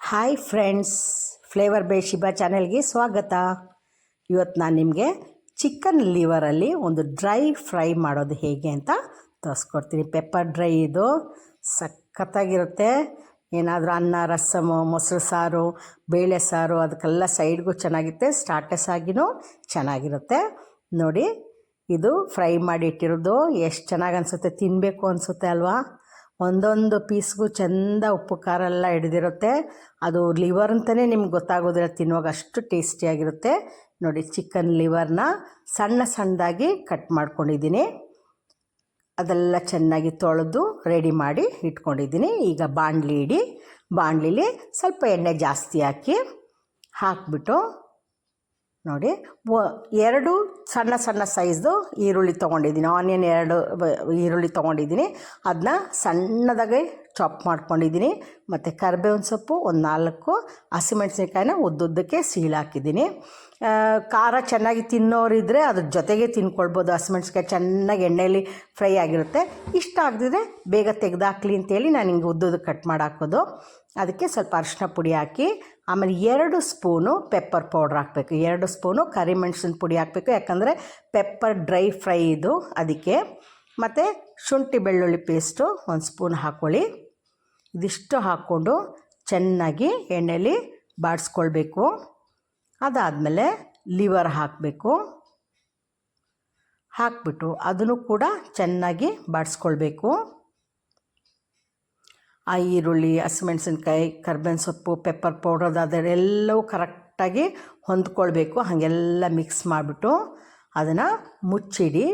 Hi friends, flavour by Shiba ಚಾನೆಲ್ಗೆ ಸ್ವಾಗತ. ಇವತ್ತು ನಾನು ನಿಮಗೆ ಚಿಕನ್ ಲಿವರಲ್ಲಿ ಒಂದು ಡ್ರೈ ಫ್ರೈ ಮಾಡೋದು ಹೇಗೆ ಅಂತ ತೋರಿಸ್ಕೊಡ್ತೀನಿ. ಪೆಪ್ಪರ್ ಡ್ರೈ ಇದು ಸಖತ್ತಾಗಿರುತ್ತೆ. ಏನಾದರೂ ಅನ್ನ, ರಸಮು, ಮೊಸರು ಸಾರು, ಬೇಳೆ ಸಾರು ಅದಕ್ಕೆಲ್ಲ ಸೈಡ್ಗೂ ಚೆನ್ನಾಗಿರುತ್ತೆ, ಸ್ಟಾರ್ಟರ್ಸ್ ಆಗಿಯೂ ಚೆನ್ನಾಗಿರುತ್ತೆ. ನೋಡಿ, ಇದು ಫ್ರೈ ಮಾಡಿ ಇಟ್ಟಿರೋದು ಎಷ್ಟು ಚೆನ್ನಾಗಿ ಅನಿಸುತ್ತೆ, ತಿನ್ನಬೇಕು ಅನಿಸುತ್ತೆ ಅಲ್ವಾ. ಒಂದೊಂದು ಪೀಸ್ಗೂ ಚೆಂದ ಉಪ್ಪು ಖಾರ ಎಲ್ಲ ಹಿಡಿದಿರುತ್ತೆ. ಅದು ಲಿವರ್ ಅಂತಲೇ ನಿಮ್ಗೆ ಗೊತ್ತಾಗೋದಿಲ್ಲ, ತಿನ್ನುವಾಗ ಅಷ್ಟು ಟೇಸ್ಟಿಯಾಗಿರುತ್ತೆ. ನೋಡಿ, ಚಿಕನ್ ಲಿವರ್ನ ಸಣ್ಣ ಸಣ್ಣದಾಗಿ ಕಟ್ ಮಾಡ್ಕೊಂಡಿದ್ದೀನಿ. ಅದೆಲ್ಲ ಚೆನ್ನಾಗಿ ತೊಳೆದು ರೆಡಿ ಮಾಡಿ ಇಟ್ಕೊಂಡಿದ್ದೀನಿ. ಈಗ ಬಾಣಲಿಲಿ ಸ್ವಲ್ಪ ಎಣ್ಣೆ ಜಾಸ್ತಿ ಹಾಕಿಬಿಟ್ಟು ನೋಡಿ, 2 ಸಣ್ಣ ಸಣ್ಣ ಸೈಜ್ದು ಈರುಳ್ಳಿ ತೊಗೊಂಡಿದ್ದೀನಿ. ಆನಿಯನ್ 2 ಈರುಳ್ಳಿ ತೊಗೊಂಡಿದ್ದೀನಿ. ಅದನ್ನ ಸಣ್ಣದಾಗಿ ಚಾಪ್ ಮಾಡ್ಕೊಂಡಿದ್ದೀನಿ. ಮತ್ತು ಕರಿಬೇವಿನ ಸೊಪ್ಪು ಒಂದು 4 ಹಸಿಮೆಣಸಿನ್ಕಾಯಿನ ಉದ್ದುದ್ದಕ್ಕೆ ಸೀಳಾಕಿದ್ದೀನಿ. ಖಾರ ಚೆನ್ನಾಗಿ ತಿನ್ನೋರಿದ್ದರೆ ಅದ್ರ ಜೊತೆಗೆ ತಿನ್ಕೊಳ್ಬೋದು. ಹಸಿಮೆಣಸಿನ್ಕಾಯಿ ಚೆನ್ನಾಗಿ ಎಣ್ಣೆಯಲ್ಲಿ ಫ್ರೈ ಆಗಿರುತ್ತೆ. ಇಷ್ಟ ಆಗದಿದ್ರೆ ಬೇಗ ತೆಗೆದಾಕ್ಲಿ ಅಂತೇಳಿ ನಾನು ಹಿಂಗೆ ಉದ್ದುದಕ್ಕೆ ಕಟ್ ಮಾಡಿ ಹಾಕೋದು. ಅದಕ್ಕೆ ಸ್ವಲ್ಪ ಅರಿಶಿನ ಪುಡಿ ಹಾಕಿ, ಆಮೇಲೆ 2 ಸ್ಪೂನು ಪೆಪ್ಪರ್ ಪೌಡ್ರ್ ಹಾಕಬೇಕು, 2 ಸ್ಪೂನು ಕರಿಮೆಣಸಿನ ಪುಡಿ ಹಾಕಬೇಕು, ಯಾಕಂದರೆ ಪೆಪ್ಪರ್ ಡ್ರೈ ಫ್ರೈ ಇದು ಅದಕ್ಕೆ. ಮತ್ತು ಶುಂಠಿ ಬೆಳ್ಳುಳ್ಳಿ ಪೇಸ್ಟು 1 ಸ್ಪೂನ್ ಹಾಕ್ಕೊಳ್ಳಿ. ಇದಿಷ್ಟು ಹಾಕ್ಕೊಂಡು ಚೆನ್ನಾಗಿ ಎಣ್ಣೆಯಲ್ಲಿ ಬಾಡಿಸ್ಕೊಳ್ಬೇಕು. ಅದಾದಮೇಲೆ ಲಿವರ್ ಹಾಕಿಬಿಟ್ಟು ಅದನ್ನು ಕೂಡ ಚೆನ್ನಾಗಿ ಬಾಡಿಸ್ಕೊಳ್ಬೇಕು. ಆ ಈರುಳ್ಳಿ, ಹಸಿಮೆಣಸಿನ್ಕಾಯಿ, ಕರ್ಬೇವಿನ ಸೊಪ್ಪು, ಪೆಪ್ಪರ್ ಪೌಡರ್ ಅದೆಲ್ಲವೂ ಕರೆಕ್ಟಾಗಿ ಹೊಂದ್ಕೊಳ್ಬೇಕು. ಹಾಗೆಲ್ಲ ಮಿಕ್ಸ್ ಮಾಡಿಬಿಟ್ಟು ಅದನ್ನು ಮುಚ್ಚಿಡಿ.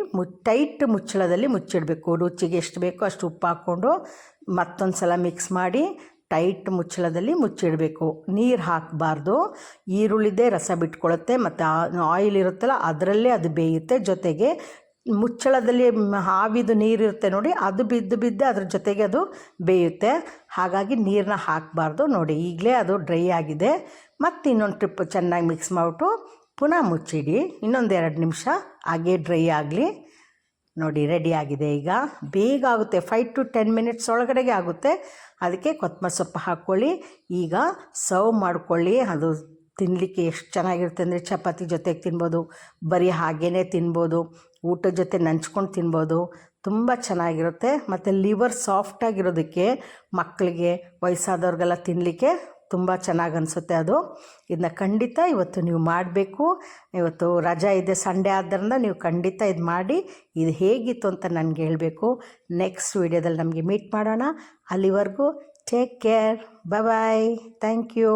ಟೈಟ್ ಮುಚ್ಚಳದಲ್ಲಿ ಮುಚ್ಚಿಡಬೇಕು. ರುಚಿಗೆ ಎಷ್ಟು ಬೇಕೋ ಅಷ್ಟು ಉಪ್ಪು ಹಾಕ್ಕೊಂಡು ಮತ್ತೊಂದು ಸಲ ಮಿಕ್ಸ್ ಮಾಡಿ ಟೈಟ್ ಮುಚ್ಚಳದಲ್ಲಿ ಮುಚ್ಚಿಡಬೇಕು. ನೀರು ಹಾಕಬಾರ್ದು, ಈರುಳ್ಳಿದೇ ರಸ ಬಿಟ್ಕೊಳ್ಳುತ್ತೆ. ಮತ್ತು ಆಯಿಲ್ ಇರುತ್ತಲ್ಲ ಅದರಲ್ಲೇ ಅದು ಬೇಯುತ್ತೆ. ಜೊತೆಗೆ ಮುಚ್ಚಳದಲ್ಲಿ ಹಾವಿದು ನೀರಿರುತ್ತೆ ನೋಡಿ, ಅದು ಬಿದ್ದು ಅದ್ರ ಜೊತೆಗೆ ಅದು ಬೇಯುತ್ತೆ. ಹಾಗಾಗಿ ನೀರನ್ನ ಹಾಕಬಾರ್ದು. ನೋಡಿ, ಈಗಲೇ ಅದು ಡ್ರೈ ಆಗಿದೆ. ಮತ್ತು ಇನ್ನೊಂದು ಟ್ರಿಪ್ ಚೆನ್ನಾಗಿ ಮಿಕ್ಸ್ ಮಾಡಿಬಿಟ್ಟು ಪುನಃ ಮುಚ್ಚಿಡಿ. ಇನ್ನೊಂದು 2 ನಿಮಿಷ ಹಾಗೇ ಡ್ರೈ ಆಗಲಿ. ನೋಡಿ, ರೆಡಿ ಆಗಿದೆ. ಈಗ ಬೇಗ ಆಗುತ್ತೆ, 5 to 10 ಮಿನಿಟ್ಸ್ ಒಳಗಡೆಗೆ ಆಗುತ್ತೆ. ಅದಕ್ಕೆ ಕೊತ್ತಂಬರಿ ಸೊಪ್ಪು ಹಾಕ್ಕೊಳ್ಳಿ. ಈಗ ಸರ್ವ್ ಮಾಡ್ಕೊಳ್ಳಿ. ಅದು ತಿನ್ನಲಿಕ್ಕೆ ಎಷ್ಟು ಚೆನ್ನಾಗಿರುತ್ತೆ ಅಂದರೆ ಚಪಾತಿ ಜೊತೆಗೆ ತಿನ್ಬೋದು, ಬರೀ ಹಾಗೇ ತಿನ್ಬೋದು, ಊಟದ ಜೊತೆ ನಂಚ್ಕೊಂಡು ತಿನ್ಬೋದು. ತುಂಬ ಚೆನ್ನಾಗಿರುತ್ತೆ. ಮತ್ತು ಲಿವರ್ ಸಾಫ್ಟಾಗಿರೋದಕ್ಕೆ ಮಕ್ಕಳಿಗೆ, ವಯಸ್ಸಾದವ್ರಿಗೆಲ್ಲ ತಿನ್ನಲಿಕ್ಕೆ ತುಂಬ ಚೆನ್ನಾಗಿ ಅನಿಸುತ್ತೆ ಅದು. ಇದನ್ನ ಖಂಡಿತ ಇವತ್ತು ನೀವು ಮಾಡಬೇಕು. ಇವತ್ತು ರಜಾ ಇದೆ, ಸಂಡೇ ಆದ್ದರಿಂದ ನೀವು ಖಂಡಿತ ಇದು ಮಾಡಿ. ಇದು ಹೇಗಿತ್ತು ಅಂತ ನನಗೆ ಹೇಳಬೇಕು. ನೆಕ್ಸ್ಟ್ ವೀಡಿಯೋದಲ್ಲಿ ನಮಗೆ ಮೀಟ್ ಮಾಡೋಣ. ಅಲ್ಲಿವರೆಗೂ take care, bye, thank you.